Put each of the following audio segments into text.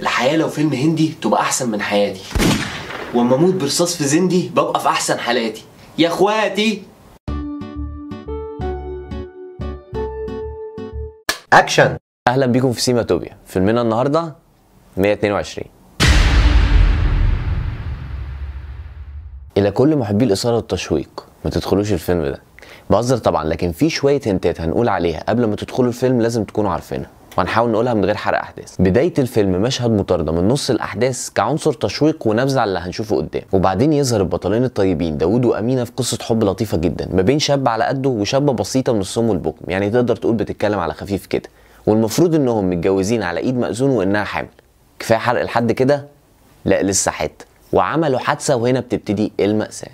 الحياة لو فيلم هندي تبقى أحسن من حياتي، واما اموت برصاص في زندي ببقى في أحسن حالاتي يا اخواتي. اكشن. اهلا بيكم في سيماتوبيا. فيلمنا النهارده 122. الى كل محبي الاثاره والتشويق، ما تدخلوش الفيلم ده. بهزر طبعا، لكن في شويه هنتات هنقول عليها قبل ما تدخلوا الفيلم لازم تكونوا عارفينها، وهنحاول نقولها من غير حرق احداث. بدايه الفيلم مشهد مطارده من نص الاحداث كعنصر تشويق ونبذه على اللي هنشوفه قدام، وبعدين يظهر البطلين الطيبين داوود وامينه في قصه حب لطيفه جدا ما بين شاب على قده وشابه بسيطه من الصم والبكم، يعني تقدر تقول بتتكلم على خفيف كده، والمفروض انهم متجوزين على ايد مأذون وانها حامل. كفايه حرق لحد كده؟ لا لسه حته. وعملوا حادثه وهنا بتبتدي المأساة.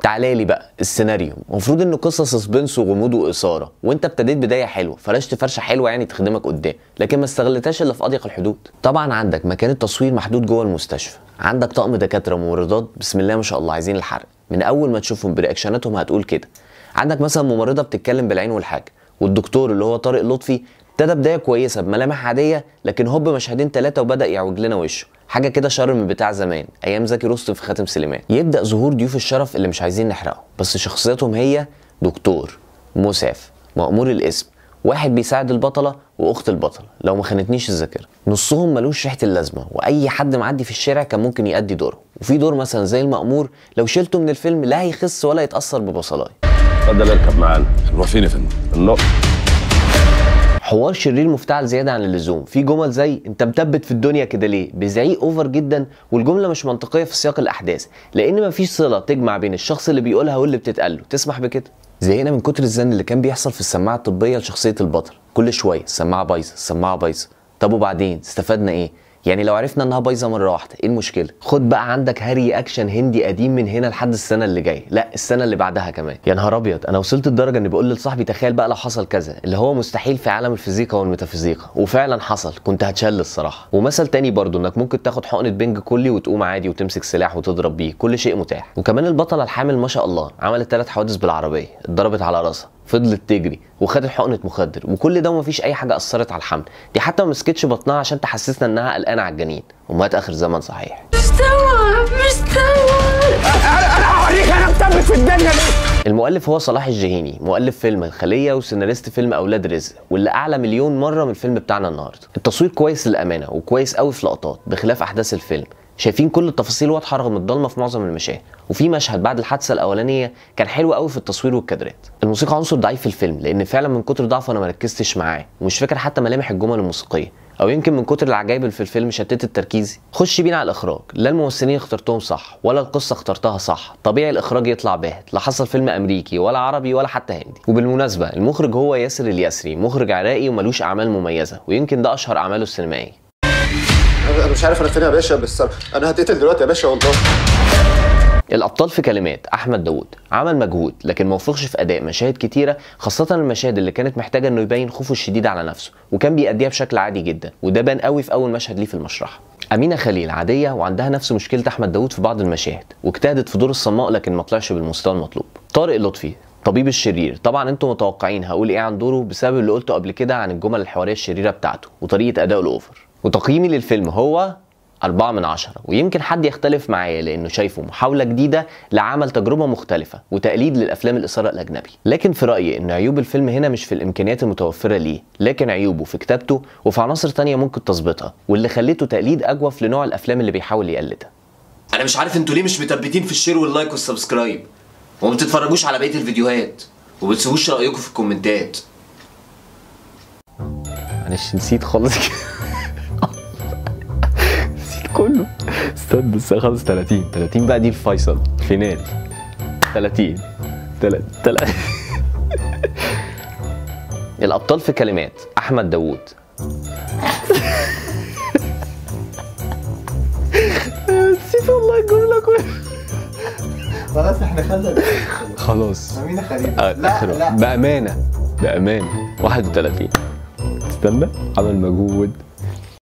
تعالى لي بقى السيناريو. المفروض انه قصه سسبنس وغموض واثاره، وانت ابتديت بدايه حلوه، فرشت فرشه حلوه يعني تخدمك قدام، لكن ما استغلتهاش الا في اضيق الحدود. طبعا عندك مكان التصوير محدود جوه المستشفى، عندك طقم دكاتره وممرضات بسم الله ما شاء الله عايزين الحرق، من اول ما تشوفهم برياكشناتهم هتقول كده. عندك مثلا ممرضه بتتكلم بالعين والحاجه، والدكتور اللي هو طارق لطفي ابتدى بدايه كويسه بملامح عاديه، لكن هوب مشهدين ثلاثه وبدا يعوج لنا وشه، حاجه كده شرم بتاع زمان ايام زكي رستم في خاتم سليمان. يبدا ظهور ضيوف الشرف اللي مش عايزين نحرقه، بس شخصياتهم هي دكتور، مسعف، مأمور الاسم، واحد بيساعد البطله، واخت البطل لو ما خانتنيش الذاكره. نصهم ملوش ريحه اللازمه، واي حد معدي في الشارع كان ممكن يأدي دوره. وفي دور مثلا زي المأمور لو شلته من الفيلم لا هيخس ولا يتأثر ببصلايه. اتفضل اركب معانا. نروح فين يا فندم؟ النقط. حوار شرير مفتعل زياده عن اللزوم، في جمل زي انت مثبت في الدنيا كده ليه بزعيق اوفر جدا، والجمله مش منطقيه في سياق الاحداث لان مفيش صله تجمع بين الشخص اللي بيقولها واللي بتتقال له تسمح بكده. زهقنا من كتر الزن اللي كان بيحصل في السماعه الطبيه لشخصيه البطل، كل شويه السماعه بايظه السماعه بايظه. طب وبعدين استفدنا ايه؟ يعني لو عرفنا انها بايظه مره واحده ايه المشكله؟ خد بقى عندك هري اكشن هندي قديم من هنا لحد السنه اللي جايه، لا السنه اللي بعدها كمان. يا نهار ابيض، انا وصلت لدرجه اني بقول لصاحبي تخيل بقى لو حصل كذا، اللي هو مستحيل في عالم الفيزيقا والميتافيزيقا، وفعلا حصل، كنت هتشل الصراحه. ومثل تاني برضو انك ممكن تاخد حقنه بنج كلي وتقوم عادي وتمسك سلاح وتضرب بيه، كل شيء متاح. وكمان البطله الحامل ما شاء الله عملت 3 حوادث بالعربيه، اتضربت على راسها، فضلت تجري وخدت حقنه مخدر، وكل ده ومفيش اي حاجه اثرت على الحمل، دي حتى ما مسكتش بطنها عشان تحسسنا انها قلقانه على الجنين. امهات اخر زمن صحيح. انا هوريك انا مثبت في الدنيا دي. المؤلف هو صلاح الجهيني، مؤلف فيلم الخليه وسيناريست فيلم اولاد رزق، واللي اعلى مليون مره من الفيلم بتاعنا النهارده. التصوير كويس للامانه وكويس قوي في لقطات بخلاف احداث الفيلم، شايفين كل التفاصيل واضحه رغم الضلمه في معظم المشاهد، وفي مشهد بعد الحادثه الاولانيه كان حلو قوي في التصوير والكادرات. الموسيقى عنصر ضعيف في الفيلم لان فعلا من كتر ضعفه انا مركزتش معاه ومش فاكر حتى ملامح الجمل الموسيقيه، او يمكن من كتر العجائب اللي في الفيلم شتت تركيزي. خش بينا على الاخراج، لا الممثلين اخترتهم صح ولا القصه اخترتها صح، طبيعي الاخراج يطلع باهت، لا حصل فيلم امريكي ولا عربي ولا حتى هندي. وبالمناسبه المخرج هو ياسر اليسري، مخرج عراقي وملوش اعمال مميزه، ويمكن ده اشهر اعماله السينمائيه. انا مش عارف انا فين يا باشا، بس انا هتقتل دلوقتي يا باشا والله. الابطال في كلمات احمد داوود عمل مجهود لكن ما وفقش في اداء مشاهد كتيره، خاصه المشاهد اللي كانت محتاجه انه يبين خوفه الشديد على نفسه، وكان بيأديها بشكل عادي جدا، وده بان قوي في اول مشهد ليه في المشرحه. امينه خليل عاديه وعندها نفس مشكله احمد داوود في بعض المشاهد، واجتهدت في دور الصماء لكن ما طلعش بالمستوى المطلوب. طارق لطفي طبيب الشرير، طبعا انتم متوقعين هقول ايه عن دوره بسبب اللي قلته قبل كده عن الجمل الحواريه الشريره بتاعته وطريقه ادائه الاوفر. وتقييمي للفيلم هو 4 من 10، ويمكن حد يختلف معايا لانه شايفه محاولة جديدة لعمل تجربة مختلفة وتقليد للافلام الاثارة الاجنبي، لكن في رأيي ان عيوب الفيلم هنا مش في الامكانيات المتوفرة ليه، لكن عيوبه في كتابته وفي عناصر تانية ممكن تظبطها، واللي خليته تقليد اجوف لنوع الافلام اللي بيحاول يقلدها. انا مش عارف انتوا ليه مش مثبتين في الشير واللايك والسبسكرايب، وما بتتفرجوش على بقية الفيديوهات، وبتسيبوش رأيكم في الكومنتات. معلش نسيت خالص كله. استنى بس خلص 30 بقى دي الفيصل فينال. 30 الابطال في كلمات احمد داوود نسيت والله الجمله كلها. خلاص احنا خلاص امينه خليل. لا بامانه 31. استنى عمل مجهود